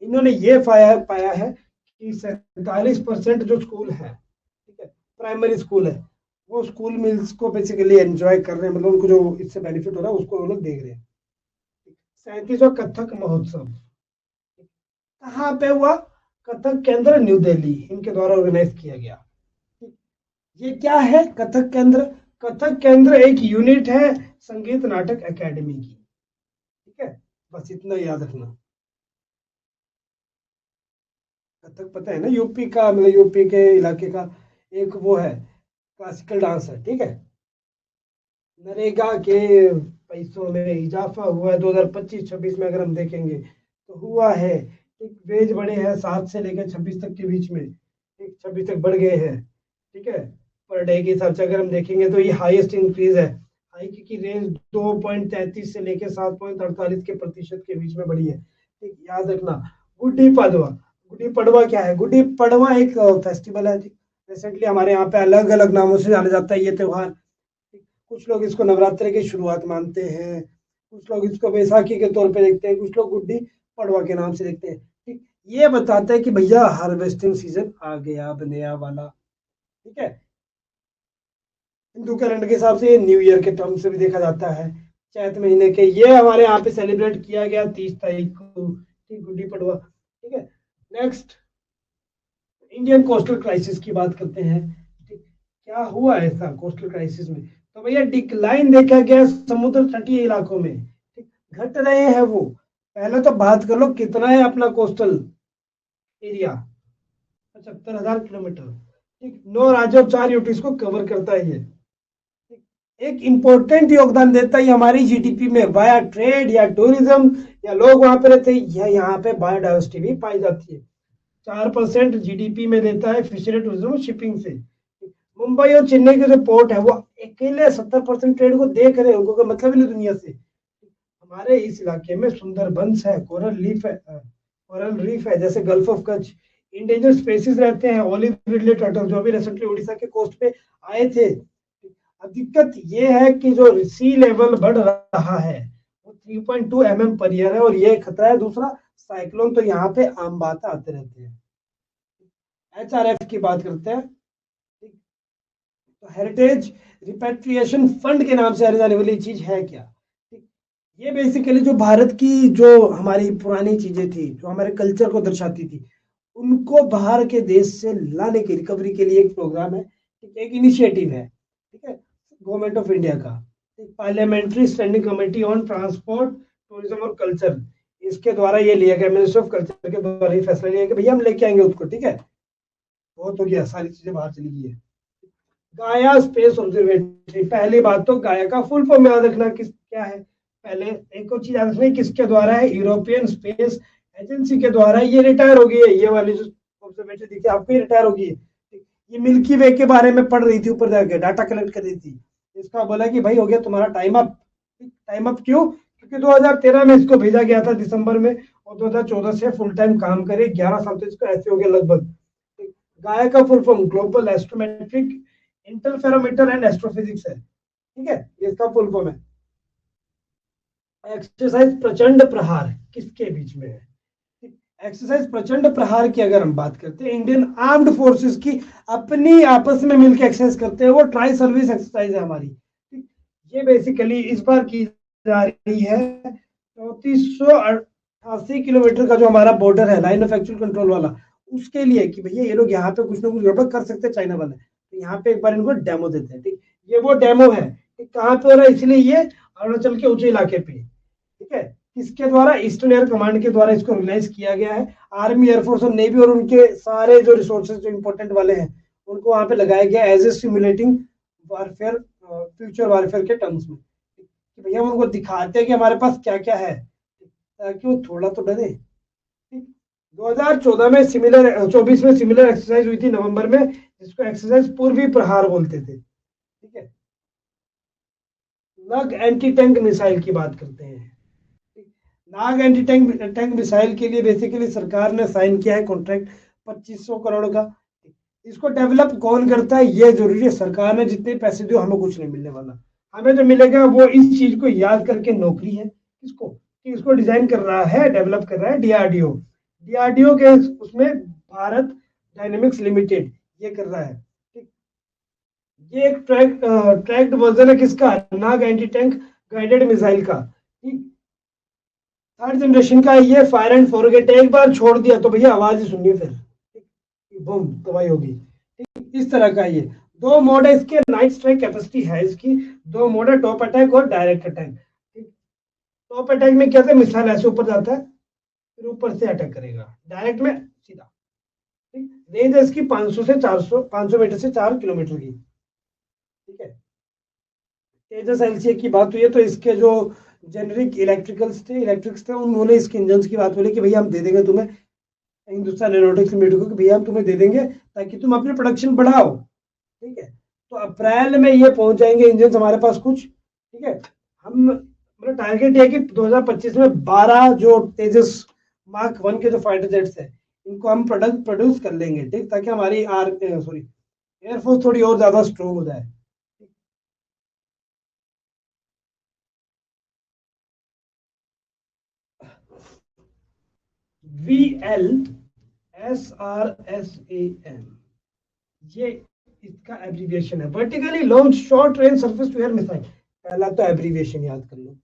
इन्होंने ये पाया है कि 47% जो स्कूल है, ठीक है, प्राइमरी स्कूल है, वो स्कूल मील्स को बेसिकली एंजॉय कर रहे हैं, मतलब उनको जो इससे बेनिफिट हो रहा है उसको वो लोग देख रहे हैं। 37वां कथक महोत्सव कहाँ पे हुआ, कथक केंद्र न्यू दिल्ली, इनके द्वारा ऑर्गेनाइज किया गया। ये क्या है कथक केंद्र, कथक केंद्र एक यूनिट है संगीत नाटक एकेडमी की, ठीक है। बस इतना याद रखना। कथक पता है ना, यूपी का, मतलब यूपी के इलाके का एक वो है, क्लासिकल डांस है, ठीक है। नरेगा के पैसों में इजाफा हुआ है 2025-26 में, अगर हम देखेंगे तो हुआ है, एक वेज बढ़े हैं 7 से लेकर 26 तक के बीच में, एक 26 तक बढ़ गए हैं, ठीक है। पर डे के हिसाब से अगर हम देखेंगे तो ये हाईएस्ट इंक्रीज है। हाइक की रेंज 2.33 से लेकर 7.48 के प्रतिशत के बीच में बढ़ी है, ठीक, याद रखना। गुड्डी पड़वा, गुड्डी पड़वा क्या है, गुड्डी पड़वा एक फेस्टिवल है, रिसेंटली हमारे यहाँ पे अलग अलग नामों से जाना जाता है ये त्योहार। कुछ लोग इसको नवरात्रि की शुरुआत मानते हैं, कुछ लोग इसको बैसाखी के तौर पे देखते हैं, कुछ लोग गुड्डी पड़वा के नाम से देखते हैं। ठीक, ये बताता है कि भैया हार्वेस्टिंग सीजन आ गया अब नया वाला। ठीक है, हिंदू कैलेंडर के हिसाब से ये न्यू ईयर के टर्म से भी देखा जाता है। चैत महीने के ये हमारे यहाँ पे सेलिब्रेट किया गया 30 तारीख को, ठीक, गुड्डी पड़वा। ठीक है, नेक्स्ट इंडियन कोस्टल क्राइसिस की बात करते हैं। ठीक, क्या हुआ ऐसा कोस्टल क्राइसिस में? तो भैया डिक्लाइन देखा गया समुद्र तटीय इलाकों में। ठीक, घट रहे हैं वो। पहले तो बात कर लो कितना है अपना कोस्टल एरिया, 75,000 किलोमीटर। ठीक, 9 राज्यों और 4 यूटीज को कवर करता है ये। एक इंपॉर्टेंट योगदान देता है हमारी जीडीपी में वाया ट्रेड या टूरिज्म, या लोग वहां पे रहते हैं, या यहाँ पे बायोडाइवर्सिटी भी पाई जाती है। 4% जीडीपी में देता है फिशरी टूरिज्म शिपिंग से। मुंबई और चेन्नई के जो पोर्ट है वो अकेले 70% ट्रेड को देख रहे हैं, उनको कोई मतलब ही नहीं दुनिया से। हमारे इस इलाके में सुंदर बंस है, कोरल रीफ है, जैसे gulf of Kutch. Endangered species रहते हैं, ऑलिव रिडले टर्टल जो भी रिसेंटली उड़ीसा के कोस्ट पे आए थे। अब दिक्कत ये है कि जो सी लेवल बढ़ रहा है वो 3.2 mm पर ईयर है, और ये खतरा है। दूसरा, साइक्लोन तो यहाँ पे आम बात आते रहते हैं। HRF की बात करते हैं। तो हेरिटेज रिपेट्रिएशन फंड के नाम से जानी जाने वाली चीज है क्या? ये बेसिकली जो भारत की जो हमारी पुरानी चीजें थी, जो हमारे कल्चर को दर्शाती थी, उनको बाहर के देश से लाने की रिकवरी के लिए एक प्रोग्राम है, एक इनिशिएटिव है। ठीक है, गवर्नमेंट ऑफ इंडिया का parliamentary standing committee on transport tourism और कल्चर, इसके द्वारा ये लिया गया, मिनिस्ट्री ऑफ कल्चर के द्वारा ये फैसला लिया कि भैया हम लेके आएंगे उसको। ठीक है, बहुत हो गया, सारी चीजें बाहर चली गई है। गाया स्पेस ऑब्जर्वेटरी, पहली बात तो गाया का फुल फॉर्म याद रखना किस क्या है। पहले एक और चीज याद रखना, किसके द्वारा है? यूरोपियन स्पेस एजेंसी के द्वारा। ये रिटायर हो गई है, ये वाली जो ऑब्जर्वेटरी दिखती है आपको, ये रिटायर हो गई है। ये मिल्की वे के बारे में पढ़ रही थी, ऊपर जाके डाटा कलेक्ट कर रही थी। इसका बोला कि भाई हो गया तुम्हारा टाइम अप। टाइम अप क्यों? क्योंकि 2013 में इसको भेजा गया था दिसंबर में, और 2014 से फुल टाइम काम करे, 11 साल तो इसको ऐसे हो गया लगभग। गाया का full form global astrometric interferometer and astrophysics है। ठीक है, ये इसका फुल फॉर्म है। एक्सरसाइज प्रचंड प्रहार किसके बीच में है? एक्सरसाइज प्रचंड प्रहार की अगर हम बात करते हैं, इंडियन आर्म्ड फोर्सेस की अपनी आपस में मिलकर एक्सरसाइज करते हैं, वो ट्राई सर्विस एक्सरसाइज है हमारी। ये बेसिकली इस बार की जा रही है। 3488 किलोमीटर का जो हमारा बॉर्डर है, लाइन ऑफ एक्चुअल कंट्रोल वाला, उसके लिए कि भैया ये लोग यहाँ पे कुछ ना कुछ गड़बड़ कर सकते हैं चाइना वाले, तो यहाँ पे एक बार इनको डेमो देते हैं। ठीक, ये वो डेमो है। कहाँ पे हो रहा है? इसलिए ये अरुणाचल के ऊंचे इलाके पे। ठीक है, किसके द्वारा? ईस्टर्न एयर कमांड के द्वारा इसको ऑर्गेनाइज किया गया है। आर्मी, एयरफोर्स और नेवी और उनके सारे जो रिसोर्सेज जो इंपॉर्टेंट वाले हैं, उनको वहां पे लगाया गया as a simulating warfare, future warfare के टर्म्स में, कि भैया हम उनको दिखाते हैं कि हमारे पास क्या क्या है, ताकि वो थोड़ा तो डरे। 2014 में सिमिलर 24 में सिमिलर एक्सरसाइज हुई थी नवंबर में, जिसको एक्सरसाइज पूर्वी प्रहार बोलते थे। ठीक है, नग एंटी टैंक मिसाइल की बात करते हैं। नाग एंटी टैंक मिसाइल के लिए बेसिकली सरकार ने साइन किया है कॉन्ट्रैक्ट 2500 करोड़ का। इसको डेवलप कौन करता है ये जरूरी है। सरकार ने जितने पैसे दिए हमें कुछ नहीं मिलने वाला। हमें जो मिलेगा वो इस चीज को याद करके नौकरी है। किसको? कि इसको डिजाइन कर रहा है, डेवलप कर रहा है डीआरडीओ। डीआरडीओ के उसमें भारत डायनेमिक्स लिमिटेड ये कर रहा है। ये एक ट्रैक्ड वर्जन है किसका? नाग एंटी टैंक गाइडेड मिसाइल का। थर्ड जनरेशन का ये फायर एंड फॉरगेट, एक बार छोड़ दिया तो भैया आवाज ही सुनिए, फिर बूम तबाही होगी। इस तरह का ये दो मोड है इसके। नाइट स्ट्राइक कैपेसिटी है इसकी। दो मोड है, टॉप अटैक और डायरेक्ट अटैक। टॉप अटैक में क्या था? मिसाइल ऐसे ऊपर जाता है, फिर ऊपर से अटैक करेगा। डायरेक्ट में सीधा। रेंज है इसकी 500 से 400, 500 मीटर से 4 किलोमीटर की। ठीक है, तेजस एलसीए की बात हुई है तो इसके जो जेनरिक इलेक्ट्रिक्स थे उन्होंने इसके इंजन की बात बोली कि भैया हम दे देंगे तुम्हें, हिंदुस्तान एरोनॉटिक्स लिमिटेड को, कि भैया हम तुम्हें दे देंगे ताकि तुम अपनी प्रोडक्शन बढ़ाओ। ठीक है, तो अप्रैल में ये पहुंच जाएंगे इंजन हमारे पास कुछ। ठीक है, हम मतलब टारगेट है कि 2025 में 12 जो तेजस मार्क 1 के जो फाइटर जेट्स है, इनको हम प्रोड्यूस कर लेंगे। ठीक, ताकि हमारी एयरफोर्स थोड़ी और ज्यादा स्ट्रोंग हो जाए। VLSRSAM, ये इसका एब्रीविएशन है, vertically launch short range surface to air missile. पहला तो एब्रीविएशन याद कर लो।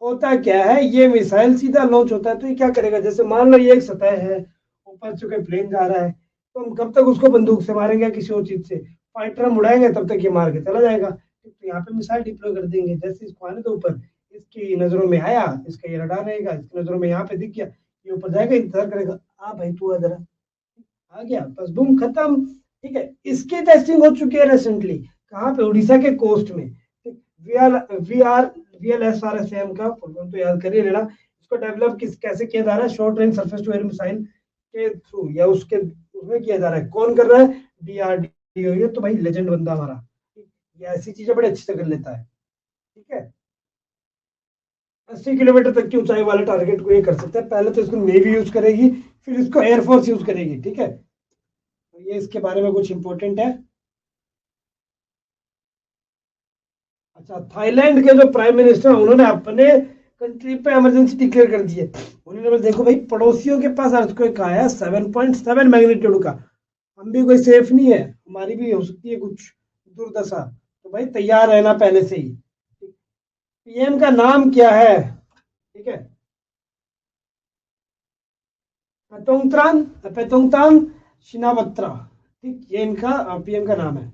होता क्या है, ये मिसाइल सीधा लॉन्च होता है तो ये क्या करेगा, जैसे मान लो ये एक सतह है, ऊपर से कोई प्लेन जा रहा है, तो हम कब तक उसको बंदूक से मारेंगे, किसी और चीज से, फाइटर हम उड़ाएंगे तब तक ये मार के चला जाएगा। तो यहाँ पे मिसाइल डिप्लॉय कर देंगे, जैसे इसको आने तो ऊपर, इसकी नजरों में आया, इसका ये रडार रहेगा, इसकी नजरों में यहाँ पे दिख गया, ये ऊपर जाएगा, इंतजार करेगा, आ भाई तू जरा, आ गया, बस बूम खत्म। ठीक है, इसकी टेस्टिंग हो चुकी है रिसेंटली, कहाँ पे, उड़ीसा के कोस्ट में। V R V R VLSRSAM का फुल फॉर्म तो याद करिए लेना। इसको डेवलप कैसे किया जा रहा है, short range surface to air missile के थ्रू, या उसके उसमें किया जा रहा है, कौन कर रहा है, DRDO। ये तो भाई लेजेंड बंदा हमारा, ये ऐसी चीजें बड़े अच्छे से कर लेता है। ठीक है, 80 किलोमीटर तक की ऊंचाई वाले टारगेट को ये कर सकता है। पहले तो इसको नेवी यूज करेगी, फिर इसको एयरफोर्स यूज करेगी। ठीक है, तो ये इसके बारे में कुछ इंपॉर्टेंट है। अच्छा, थाईलैंड के जो प्राइम मिनिस्टर उन्होंने अपने कंट्री पे इमरजेंसी डिक्लेयर कर दी है। उन्होंने बोला देखो भाई, पड़ोसियों के पास अर्थक्वेक आया है 7.7 मैग्नीट्यूड का, हम भी कोई सेफ नहीं है, हमारी भी हो सकती है कुछ दुर्दशा, तो भाई तैयार रहना पहले से ही। पीएम का नाम क्या है, ठीक है, पेतोंगत्रान पेतोंगतान शिनावत्रा। ठीक, ये इनका पीएम का नाम है।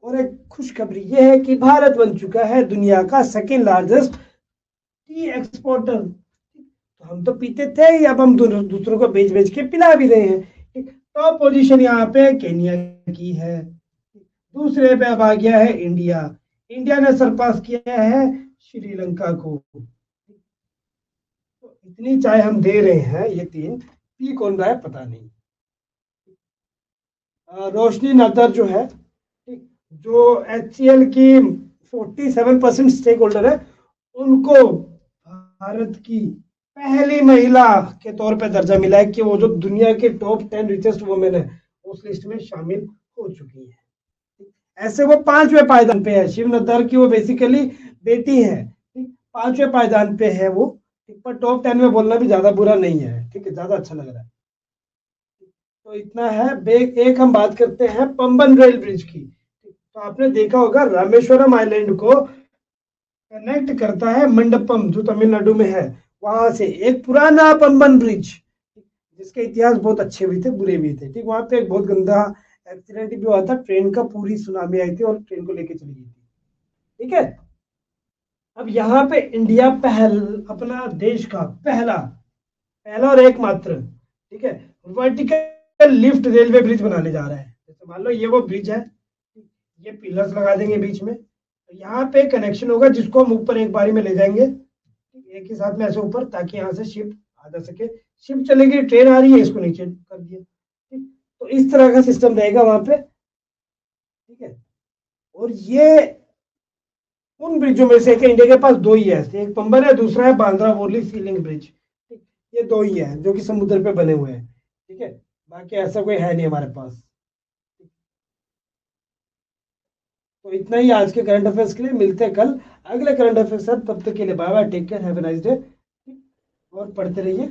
और एक खुशखबरी ये है कि भारत बन चुका है दुनिया का सेकेंड लार्जेस्ट टी एक्सपोर्टर। तो हम तो पीते थे ही, अब हम दूसरों को बेच बेच के पिला भी रहे हैं। टॉप पोजीशन यहाँ पे केन्या की है, दूसरे पे अब आ गया है इंडिया, इंडिया ने सरपास किया है श्रीलंका को। तो इतनी चाय हम दे रहे हैं, ये तीन पी कौन रहा है पता नहीं। रोशनी नदर जो है, जो HCL की 47% स्टेक होल्डर है, उनको भारत की पहली महिला के तौर पर दर्जा मिला है कि वो जो दुनिया के टॉप 10 रिचेस्ट वुमेन है उस लिस्ट में शामिल हो चुकी है। ऐसे वो 5वें पायदान पे है, शिव नद्दर की वो बेसिकली बेटी है, पांचवें पायदान पे है वो। पर टॉप 10 में बोलना भी ज्यादा बुरा नहीं है। ठीक है, ज्यादा अच्छा लग रहा है। तो इतना है। एक हम बात करते हैं पंबन रेल ब्रिज की। तो आपने देखा होगा रामेश्वरम आइलैंड को कनेक्ट करता है मंडपम, जो तमिलनाडु में है, वहां से एक पुराना पंबन ब्रिज, जिसके इतिहास बहुत अच्छे भी थे बुरे भी थे। ठीक, वहां पे एक बहुत गंदा एक्सीडेंट भी हुआ था, ट्रेन का पूरी सुनामी आई थी और ट्रेन को लेके चली गई थी। ठीक है, अब यहाँ पे इंडिया अपना देश का पहला पहला और एकमात्र, ठीक है, वर्टिकल लिफ्ट रेलवे ब्रिज बनाने जा रहा है। जैसे मान लो ये वो ब्रिज है, ये पिलर्स लगा देंगे बीच में, तो यहाँ पे कनेक्शन होगा जिसको हम ऊपर एक बारी में ले जाएंगे, एक ही साथ में ऐसे ऊपर, ताकि यहाँ से शिप आ जा सके। शिप चलेगी, ट्रेन आ रही है, इसको नीचे कर दिया। ठीक, तो इस तरह का सिस्टम रहेगा वहां पे। ठीक है, और ये उन ब्रिजों में से एक, इंडिया के पास दो ही है, एक पंबन है, दूसरा है बांद्रा वोरली सीलिंग ब्रिज। ये दो ही है जो कि समुद्र पे बने हुए हैं। ठीक है, बाकी ऐसा कोई है नहीं हमारे पास। तो इतना ही आज के करंट अफेयर्स के लिए, मिलते हैं कल अगले करंट अफेयर्स। तब तक के लिए bye bye, take care, have a nice day, और पढ़ते रहिए।